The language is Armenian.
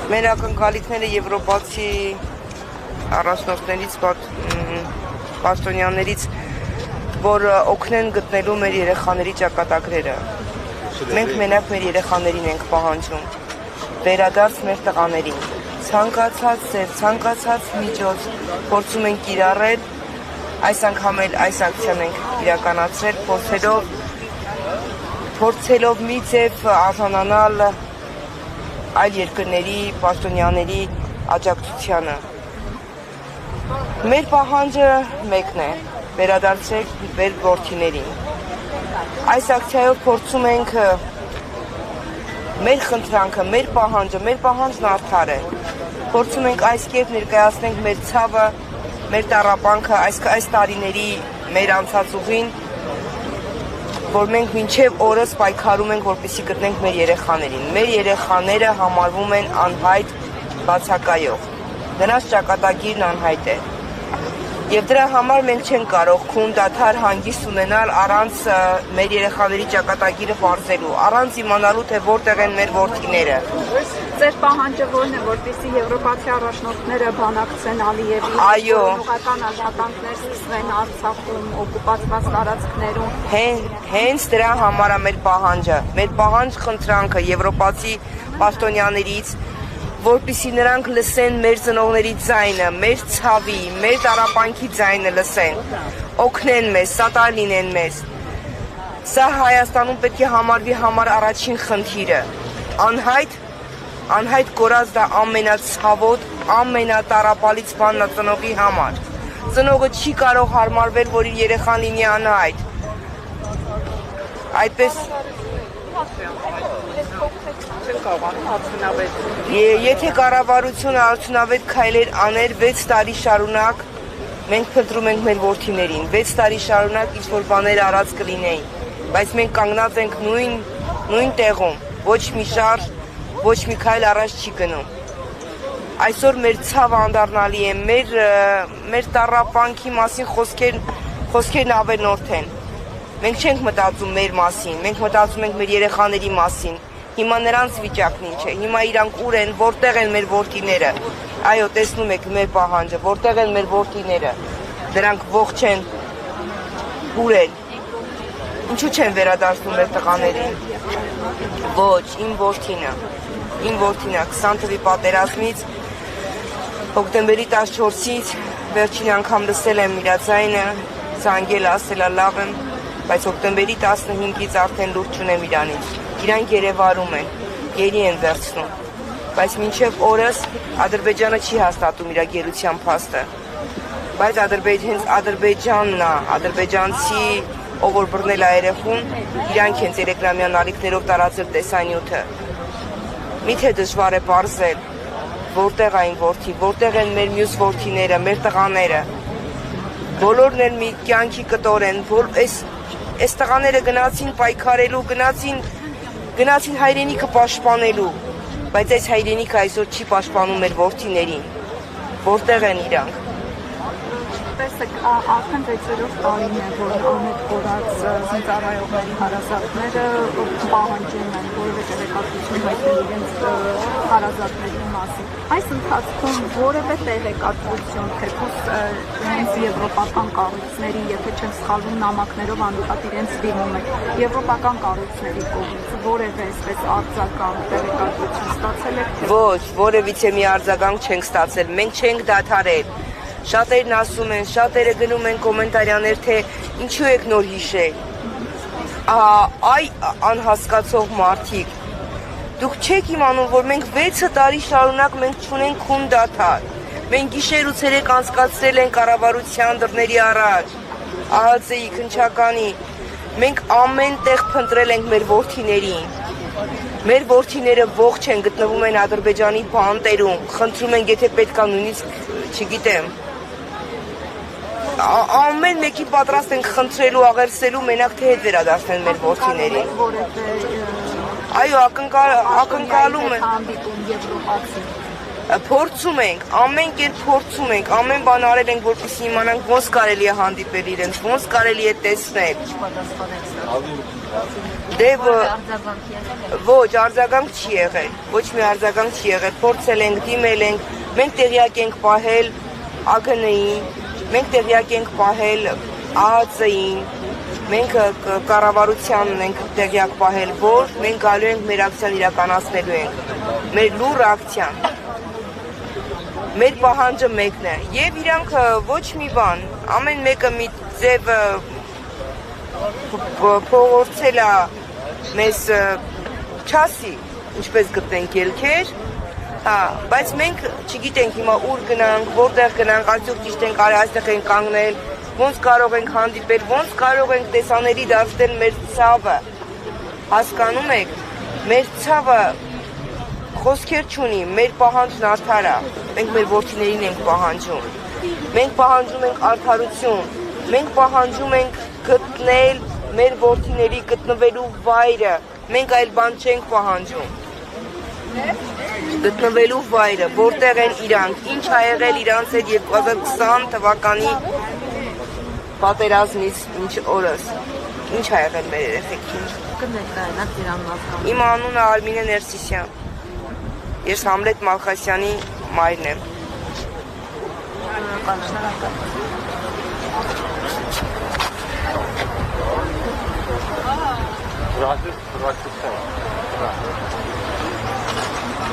Մեր ակնկալիքները եվրոպացի առաջնորդներից, պաշտոնյաներից, որ օգնեն գտնելու մեր երեխաների ճակատագրերը։ Մենք մենակ մեր երեխաներին ենք պահանջում, վերադարձ մեր տղաներին։ Ցանկացած միջոց փորձում ենք կիրառել, այս անգամ էլ այս ակցիան ենք իրականացրել, փորձելով մի ձև արժանանալ այլ երկրների պաշտոնյաների աջակցությանը։ Մեր պահանջը մեկն է, վերադարձրեք մեր որդիներին։ Այս ակցիայով փորձում ենք մեր խնդրանքը, մեր պահանջն արդար է։ Փորձում ենք այս կերպ ներկայացնենք մեր ցավը, մեր տառապանքը, այս տարիների մեր անցած ուղին, որ մենք մինչև օրս պայքարում ենք, որպեսզի գտնենք մեր երեխաներին։ Մեր երեխաները համարվում են անհայտ բացակայող։ Նրանց ճակատագիրն անհայտ է։ Եվ դրա համար մենք չենք կարող քուն դադար հանգիստ ունենալ առանց մեր երեխաների ճակատագիրը պարզելու, առանց իմանալու, թե որտեղ են մեր որդիները։ Ձեր պահանջը ո՞րն է, որպեսզի եվրոպացի առաջնորդները բանակցեն Ալիևի, օգնական աշխատանքներ սկսվեն Արցախում, օկուպացված տարածքներում։ Հենց դրա համար է մեր պահանջը։ Մեր պահանջ խնդրանքը եվրոպացի պաշտոնյաներից, որպեսզի նրանք լսեն մեր ծնողների ձայնը, մեր ցավի, մեր տառապանքի ձայնը լսեն, օգնեն մեզ, սատար լինեն մեզ։ Սա Հայաստանում պետք է համարվի համար առաջին խնդիրը։ Անհայտ կորած դա ամենացավոտ, ամենատարապալից բանն է ծնողի համար։ Ծնողը չի կարող հարմարվել, որ իր երեխան լինի անհայտ։ Այդպես Եթե կառավարությունը արդյունավետ քայլեր աներ 6 տարի շարունակ, մենք փնտրում ենք մեր որդիներին, 6 տարի շարունակ ինչ-որ բաներ արած կլինեին, բայց մենք կանգնած ենք նույն տեղում, ոչ մի շարժ, ոչ մի քայլ առաջ չի գնում։ Այսօր մեր ցավը անդառնալի է, մեր տառապանքի մասին խոսքերն ավելորդ են։ Մենք չենք մտածում մեր մասին, մենք մտածում ենք մեր երեխաների մասին։ Հիմա նրանց վիճակն ինչ է, հիմա իրանք ուր են, որտեղ են մեր որդիները։ Այո, տեսնում եք մեր պահանջը, որտեղ են մեր որդիները։ Դրանք ողջ են, ուր են։ Ինչու չեն վերադարձնում մեր տղաներին։ Ոչ, իմ որդինը 20 թվականի պատերազմից, հոկտեմբերի 14-ից վերջին անգամ լսել եմ իր ձայնը, զանգել ասելա լավ եմ, բայց հոկտեմբերի 15-ից արդեն լուրջ չունեմ իրանից։ Իրանք երևարում են, գերի են վերցնում, բայց մինչև օրս Ադրբեջանը չի հաստատում իր գերության փաստը, բայց հենց Ադրբեջանն է, ադրբեջանցի, ով որ բռնել է երեխուն, իրանք են տելեգրամյան ալիքներով տարածել տեսանյութը։ Միթե դժվար է պարզել, որտեղ այն որդի, որտեղ են մեր մյուս որդիները, մեր տղաները։ Բոլորն են մի կյանքի կտոր են, այս տղաները գնացին պայքարելու, գնացին հայրենիքը պաշտպանելու, բայց այս հայրենիքը այսօր չի պաշտպանում մեր որդիներին։ Որտեղ են իրանք։ Տեսեք, արդեն 6-րդ տարին է, որ անհետ կորած զինծառայողների հարազատները պահանջում են որևէ տեղեկատվություն հայտնել իրենց հարազատների մասին։ Այս ընթացքում որևէ տեղեկատվություն, թեկուզ իրենց եվրոպական կառույցների, եթե չեմ սխալվում, նամակներով անընդհատ իրենց դիմում եք, եվրոպական կառույցների կողմից որևէ այսպես արձագանք տեղեկատվություն ստացել եք։ Ոչ, որևիցե մի արձագանք չենք ստացել, մենք չենք դադարել։ Շատերն ասում են, շատերը գնում են կոմենտարյաներ, թե ինչու եք նոր հիշել։ Այ անհասկացող մարդիկ, դուք չեք իմանում, որ մենք 6 տարի շարունակ մենք չունենք քուն դադար։ Մենք գիշեր ու ցերեկ անցկացրել ենք կառավարության դռների առաջ, ԱՀԾ-ի, քննչականի։ Մենք ամեն տեղ փնտրել ենք մեր որդիներին։ Մեր որդիները ողջ են, գտնվում են Ադրբեջանի բանտերում։ Խնդրում ենք, եթե պետք է նույնիսկ, չգիտեմ, ամեն մեկի պատրաստ ենք խնդրելու, աղերսելու, մենակ թե հետ վերադարձնել մեր որդիներին։ Այո, ակնկալում ենք։ Փորձում ենք, ամեն կերպ փորձում ենք, ամեն բան արել ենք, որպեսզի իմանանք ոնց կարելի է հանդիպել իրենց, ոնց կարելի է տեսնել։ Դե արձագանք եղել է։ ոչ, արձագանք չի եղել, ոչ մի արձագանք չի եղել, փորձել ենք, դիմել ենք, մենք տեղյակ ենք պահել ԱԳՆ-ին, մենք տեղյակ ենք պահել ԱԱԾ-ին, մենք կառավարությանն ենք տեղյակ պահել, որ մենք գալու ենք մեր ակցիան իրականացնելու ենք, մեր լուր ակցիան, մեր պահանջը մեկն է, և իրանք ոչ մի բան, ամեն մեկը մի ձև փողորձել է մեզ չասի, ինչպես գտնենք ելքեր, բայց մենք չգիտենք հիմա ուր գնանք, որտեղ գնանք, արդյոք ճիշտ ենք արի այստեղ ենք կանգնել, ոնց կարող ենք հանդիպել, ոնց կարող ենք տեսանելի դարձնել մեր ցավը, հասկանում եք, մեր ցավը խոսքեր չունի, մեր պահանջն արդար է, մենք մեր որդիներին ենք պահանջում, մենք պահանջում ենք արդարություն, մենք պահանջում ենք գտնել մեր որդիների գտնվելու վայրը, մենք այլ բան չենք պահանջում, գտնվելու վայրը, որտեղ են իրանք, ինչ ա եղել իրանց հետ 2020 թվականի պատերազմից ինչ օրս, ինչ ա եղել մեր երեխեքին։ Կներկայանաք իր անունը։ Իմ անունը Արմինե Ներսիսյան, ես Համլետ Մալխասյանի մայրն եմ։ Շնորհակալ։